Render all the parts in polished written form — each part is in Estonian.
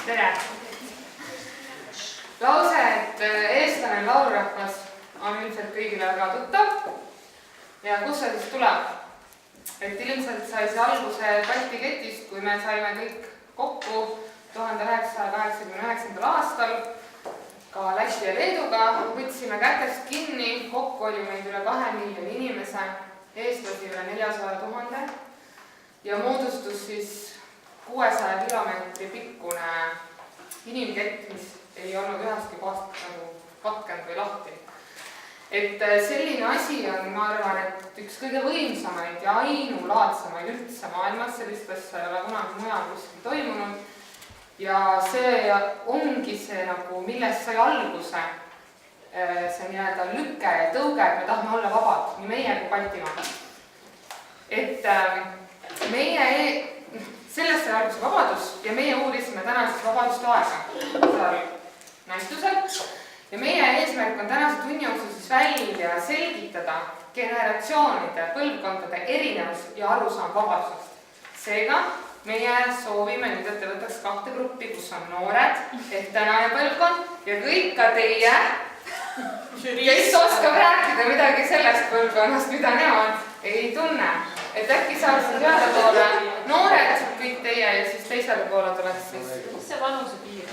Tere! Lause, et eestlane laulurahvas on ilmselt kõigile väga tuttav. Ja kus see siis tuleb? Et ilmselt sai see alguse Balti ketist, kui me saime kõik kokku 1989. aastal ka Läti ja Leeduga, võtsime kätest kinni, kokku oli meid üle 2 miljoni inimese, eestlasi üle 400 000 ja moodustus siis 600 kilomeetri pikkune inimkett, mis ei olnud ühestki kohast nagu katkenud või lahti. Et selline asi on, ma arvan, et üks kõige võimsamaid ja ainulaadsamaid üldse maailmas, sellist asja ei ole kunagi mujal kuskil toimunud. Ja see ongi see, nagu, millest sai alguse see nii-öelda lüke ja tõuge, et me tahame olla vabad, nii meie kui Baltimaad. Et sellest sai alguse vabadus ja meie uurisime täna siis vabaduste aega seal näistusel. Ja meie eesmärk on tänase tunni jooksul siis välja selgitada generatsioonide, põlvkondade erinevus ja arusaam vabadusest. Seega meie soovime nüüd, et te võtaks 2 gruppi, kus on noored ehk tänane põlvkond ja kõik ka teie, kes oskab rääkida midagi sellest põlvkonnast, mida nemad ei tunne. Et äkki saaks siis ühele poole noored, kõik teie ja siis teisele poole tuleks siis... Mis see vanuse piir?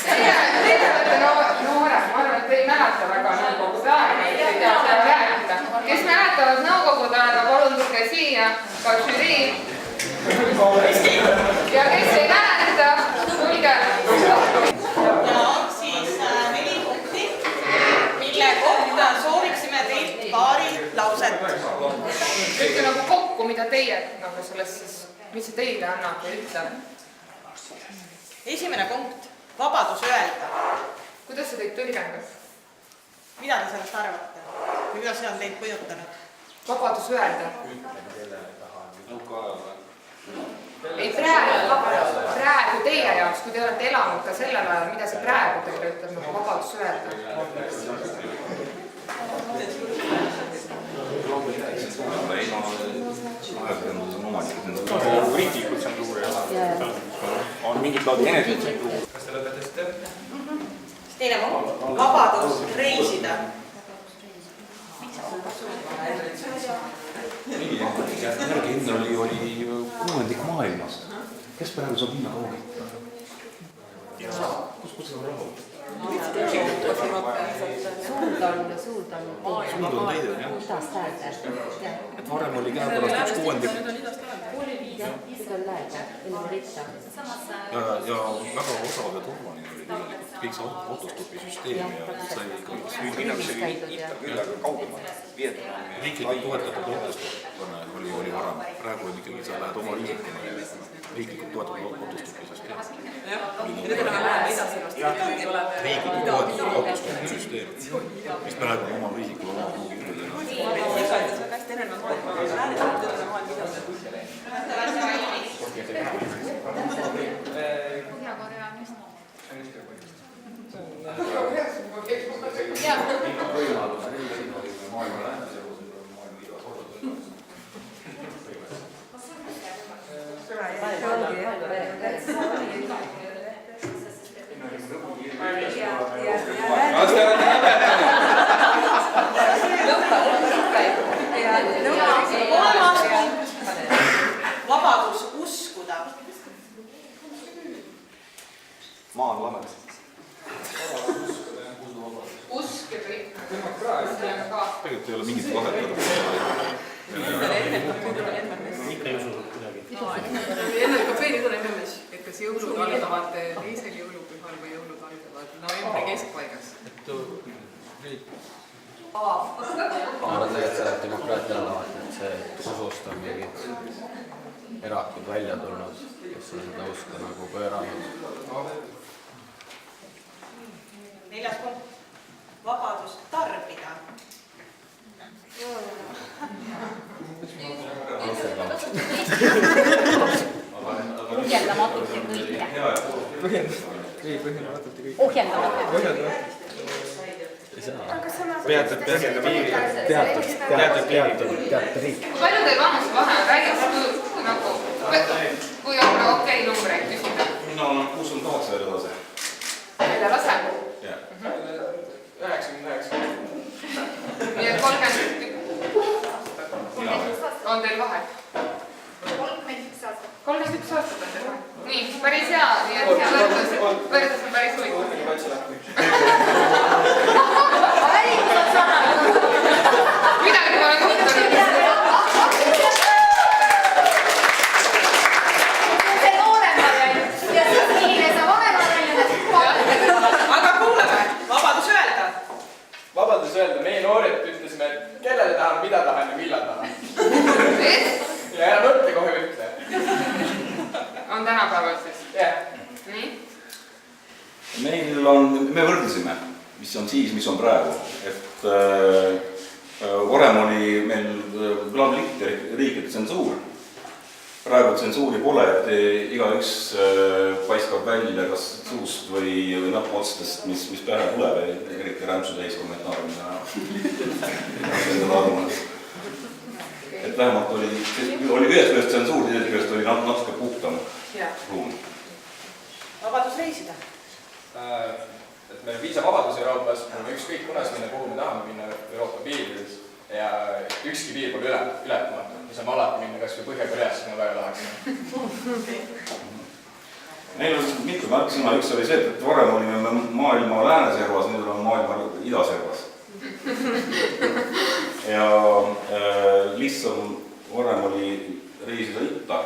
Teie olete noored, ma arvan, et te ei mäleta väga nõukogude aega, ei tea seal rääkida. Kes mäletavad nõukogude aega, palun tulge siia, ka žürii. Ja kes ei mäleta, tulge. Ja siis 4 punkti, mille kohta sooviksime teilt paari lauset. Ütke nagu kokku, mida teie nagu sellest siis, mis see teile annab või ütleb? Esimene punkt, vabadus öelda. Kuidas see teid tõlgendas? Mida te sellest arvate? Või kuidas see on teid mõjutanud? Vabadus öelda. Ei, praegu teie jaoks, kui te olete elanud ka sellel ajal, mida see praegu teile ütleb nagu vabadus öelda? Riiklikult tsensuuri on mingit laadi enesetsensuur. Kas te lõpetasite? Teine punkt, vabadus reisida. Järgi enne oli kuuendik maailmast. Kes praegu saab minna kaugelt? Kus seda rahu? Suund on teide, jah. Et varem oli käepärast üks kuuendik. Ja väga osav ja turvaline oli tegelikult. Kõik see autostopisüsteem ja sai küll, aga kaugemalt. Riiklikult toetatud autostopane oli varem. Praegu on ikkagi sa lähed oma riiklikult toetatud autostopisüsteem. Riiklikult toetatud autostopisüsteem, mis praegu on oma riiklikul oma Põhja-Korea on just. Vabadus uskuda. Maa on lahe. Usk ja kõik. Tegelikult ei ole mingit vahet. Ikka ei usu kuidagi. Enne kafeeni tule MMS, et kas jõulud algavad teisel jõulupühal või jõulud algavad novembri keskpaigas? Ma arvan tegelikult, et demokraatia on alati, et see usust on mingid erakud välja tulnud, kes on seda usku nagu pööranud. 4. punkt, vabadus tarbida. Ohjeldamatult ja kõike. Ohjeldamatult. Peatad riik. Kui palju teil vanuse vahe on? Räägib nagu, kui on okei numbreid küsida? mina olen 68 veel edasi. Välja lase. Jah. 99. Nii et 30 on teil vahe. 31 aastat. 31 aastat on teil vahe. Nii, päris hea, nii et hea võrdlus on päris huvitav. Midagi pole muutunud. See nooremale läinud ja siis inimene vanemale läinud. aga kuulame, vabadus öelda. Vabandus öelda, meie noored ütlesime, et kellele tahan, mida tahan ja millal tahan. Ja ära mõtle kohe ütle. On tänapäeval siis? Jah. Nii? Me võrdlesime, mis on siis, mis on praegu. Et varem oli meil kõlab riikide tsensuur. Praegu tsensuuri pole, et igaüks paiskab välja kas suust või näpuotstest, mis pähe tuleb, eriti rämpsu täis kommentaarina. Et vähemalt oli ühest küljest tsensuur, teisest küljest oli natuke puhtam ruum. Vabadus reisida. Et meil viisavabadus Euroopas, me ükskõik kunas minna, kuhu me tahame minna Euroopa piirides ja ükski piir pole ületamatu. Me saame alati minna kas või Põhja-Koreasse, kui me väga tahaks. Meil on mitu märksõna, üks oli see, et varem olime maailma lääneservas, nüüd oleme maailma idaservas. Ja lihtsam varem oli reisida itta,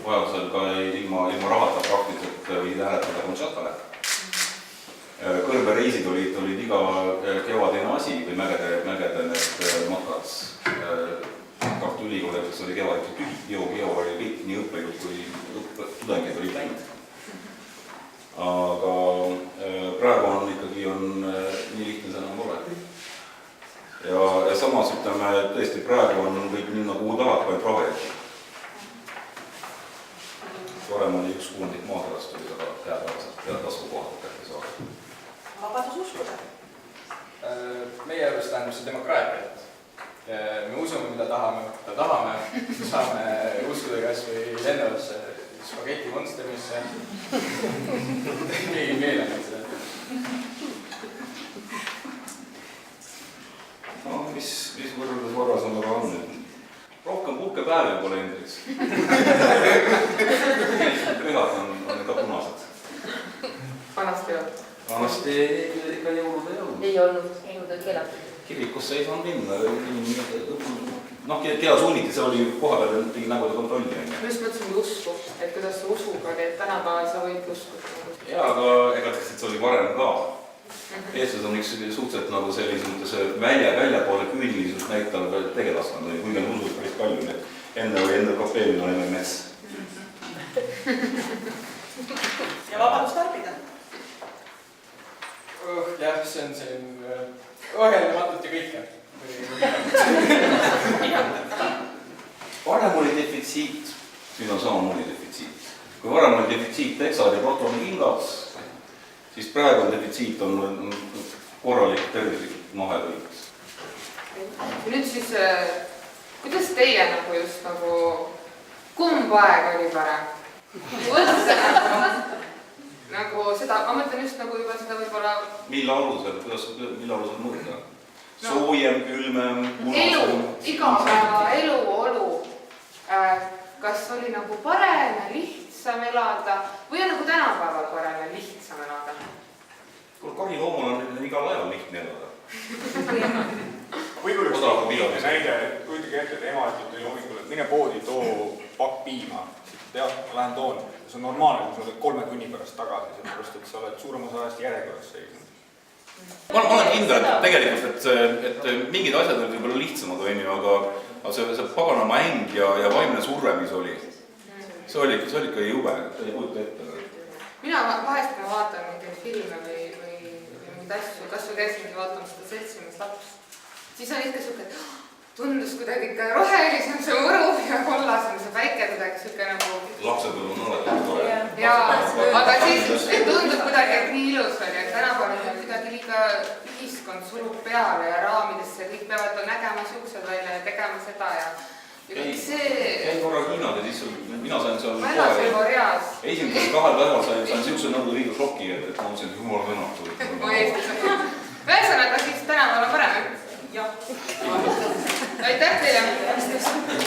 vajadusel ka ilma rahata praktiliselt võid hääletada Kamtšatkale. Kõrbereisid olid iga kevadine asi või mägede need matkad. Tartu Ülikool oli kevaditi tühi, geo oli kõik nii õppejõud kui tudengid olid läinud. Aga praegu on ikkagi nii lihtne see enam pole. Ja samas ütleme, tõesti praegu on kõik minna kuhu tahad, vaid rahulik. Varem oli üks kuundik maakerast, oli väga head taskukohad kätte saada. Vabadus uskuda. Meie arvest tähendab see demokraatiat. Me usume, mida tahame, saame uskuda kas või lendavasse spageti monstermisse. Keegi meeleb seda. No, mis võrreldes varasemaga on nüüd? Rohkem puhkepäevi pole Hendriks. Rehad on ka punased. Vanasti olnud. Vanasti ikka jõulud ei olnud. Ei olnud, jõulud oli keelatud. Kirikusse ei saanud minna. Keda sunniti, see oli kohapeal tegi nägude kontrolli. Ma just mõtlesin usku, et kuidas see usuga oli, et tänapäeval sa võid uskuda. Jaa, aga ega see oli varem ka. Eestlased on üks suhteliselt nagu sellised väljapoole küünilisust näital tegelaskond, kuigi on ususid päris palju. Enne oli enda kapeelil on MMS. Ja vabadus tarbida. Jah, see on siin ohjeldamatult ja kõike. Varem oli defitsiit, nüüd on samamoodi defitsiit. Kui varem oli defitsiit teksad ja protoni hingad, siis praegu on defitsiit on korralik tervislik mahetoit. Ja nüüd siis, kuidas teie nagu just nagu, kumb aeg oli parem? Võrdse nagu seda, ma mõtlen just nagu juba seda võib-olla... Mille alusel mõõda? Soojem, külmem, elu, igapäeva eluolu. Kas oli nagu parem ja lihtsam elada või on nagu tänapäeval parem ja lihtsam elada? Kariloomul on igal ajal lihtne elada. Võib-olla üks näide, et kujutage ette, et ema ütleb teile hommikul, et mine poodi, too pakk piima. Jah, ma lähen toon. See on normaalne, kui sa oled 3 tunni pärast tagasi, sellepärast, et sa oled suurem osa ajast järjekorras seisnud. Ma olen kindel, et tegelikult, et mingid asjad olid võib-olla lihtsamad, aga see paganama äng ja vaimne surve, mis oli, see oli ikka jube, et ei kujuta ette. Mina vahest, kui ma vaatan mingeid filme või mingeid asju, kas või käisingi vaatama seda seltsimist laps, siis on ikka siuke, et tundus kuidagi ikka rohelisem see mõru ja kollasem see päike kuidagi siuke nagu... Lapsed on alati tore. Jaa, aga siis tundub kuidagi, et nii ilus oli, et tänapäeval on kuidagi liiga ühiskond surub peale ja raamidesse kõik peavad nägema siuksed välja ja tegema seda ja kõik see... käin korra Hiinas ja siis mina sain seal ma elasin Koreas. esimesel 2 päeval sain siukse Nõukogude Liidu šoki, et ma mõtlesin, et jumal tänatud. kui Eestis on. Ühesõnaga siis täna me oleme parem. jah. aitäh teile!